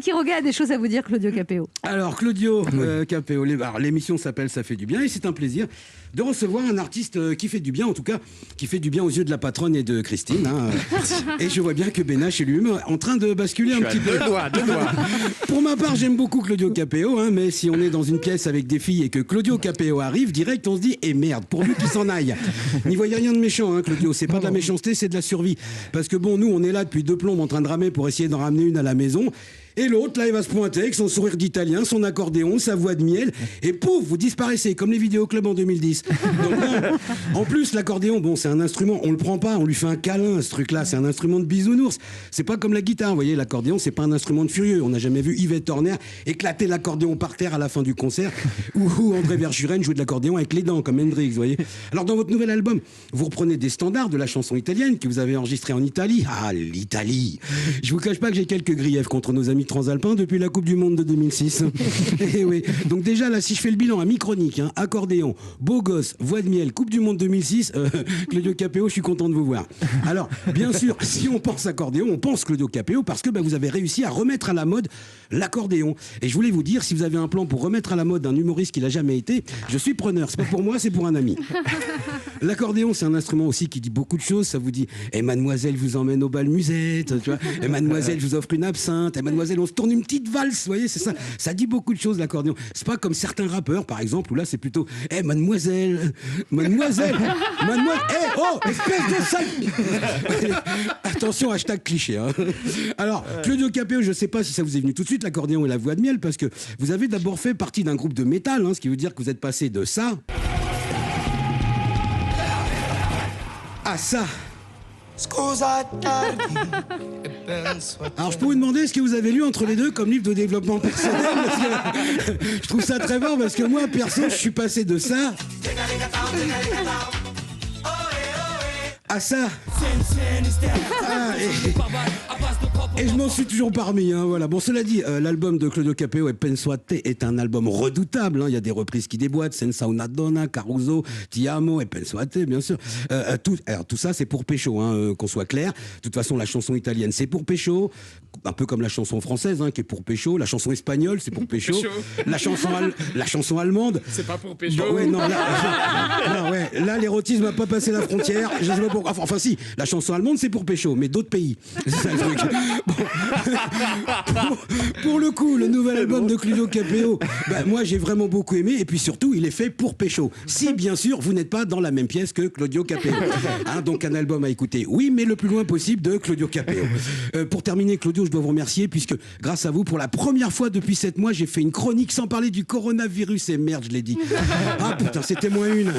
Quiroga a des choses à vous dire, Claudio Capéo. Alors, Claudio Capéo, l'émission s'appelle Ça fait du bien et c'est un plaisir de recevoir un artiste qui fait du bien, en tout cas, qui fait du bien aux yeux de la patronne et de Christine. Hein. Et je vois bien que Bénache est lui-même en train de basculer un petit peu. Deux doigts. Pour ma part, j'aime beaucoup Claudio Capéo, hein, mais si on est dans une pièce avec des filles et que Claudio Capéo arrive, direct, on se dit, merde, pourvu qu'il s'en aille. N'y voyez rien de méchant, hein, Claudio, c'est pas de la méchanceté, c'est de la survie. Parce que bon, nous, on est là depuis 2 plombes en train de ramer pour essayer d'en ramener une à la maison. Et l'autre, là, il va se pointer avec son sourire d'italien, son accordéon, sa voix de miel, et pouf, vous disparaissez, comme les vidéoclubs en 2010. Donc, non. En plus, l'accordéon, bon, c'est un instrument, on le prend pas, on lui fait un câlin, ce truc-là, c'est un instrument de bisounours. C'est pas comme la guitare, vous voyez, l'accordéon, c'est pas un instrument de furieux. On n'a jamais vu Yvette Horner éclater l'accordéon par terre à la fin du concert, ou André Verschuren jouer de l'accordéon avec les dents, comme Hendrix, vous voyez. Alors, dans votre nouvel album, vous reprenez des standards de la chanson italienne que vous avez enregistrée en Italie. Ah, l'Italie! Je vous cache pas que j'ai quelques griefs contre nos amis transalpins depuis la Coupe du Monde de 2006. Et oui. Donc déjà, là, si je fais le bilan à mi-chronique, hein, accordéon, beau gosse, voix de miel, Coupe du Monde 2006, Claudio Capéo, je suis content de vous voir. Alors, bien sûr, si on pense accordéon, on pense Claudio Capéo parce que vous avez réussi à remettre à la mode l'accordéon. Et je voulais vous dire, si vous avez un plan pour remettre à la mode un humoriste qui l'a jamais été, je suis preneur. C'est pas pour moi, c'est pour un ami. L'accordéon, c'est un instrument aussi qui dit beaucoup de choses. Ça vous dit, mademoiselle vous emmène au bal musette, tu vois, mademoiselle je vous offre une absinthe, mademoiselle on se tourne une petite valse, vous voyez, c'est ça. Ça dit beaucoup de choses, l'accordéon. C'est pas comme certains rappeurs, par exemple, où là c'est plutôt, mademoiselle, oh, espèce de sale. Attention, hashtag cliché. Hein. Alors, Claudio Capéo, je sais pas si ça vous est venu tout de suite, l'accordéon et la voix de miel, parce que vous avez d'abord fait partie d'un groupe de métal, hein, ce qui veut dire que vous êtes passé de ça à ça. Alors je peux vous demander ce que vous avez lu entre les deux comme livre de développement personnel parce que je trouve ça très fort parce que moi perso je suis passé de ça à ça. Et je m'en suis toujours parmi, hein, voilà. Bon, cela dit, l'album de Claudio Capéo et Pensoate est un album redoutable. Hein. Il y a des reprises qui déboîtent, Senza una donna, Caruso, Ti amo et Pensoate, bien sûr. Tout ça, c'est pour pécho, hein, qu'on soit clair. De toute façon, la chanson italienne, c'est pour pécho, un peu comme la chanson française, hein, qui est pour pécho. La chanson espagnole, c'est pour pécho. La chanson allemande, c'est pas pour pécho. Bon, ouais, non, là, l'érotisme n'a pas passé la frontière. Je sais pas pourquoi. Enfin, si, la chanson allemande, c'est pour pécho, mais d'autres pays. C'est ça le truc. Bon. Pour le coup, le nouvel album de Claudio Capéo, moi j'ai vraiment beaucoup aimé et puis surtout il est fait pour pécho. Si bien sûr vous n'êtes pas dans la même pièce que Claudio Capéo. Hein, donc un album à écouter, oui, mais le plus loin possible de Claudio Capéo. Pour terminer, Claudio, je dois vous remercier puisque grâce à vous, pour la première fois depuis 7 mois, j'ai fait une chronique sans parler du coronavirus et merde, je l'ai dit. Ah putain, c'était moins une.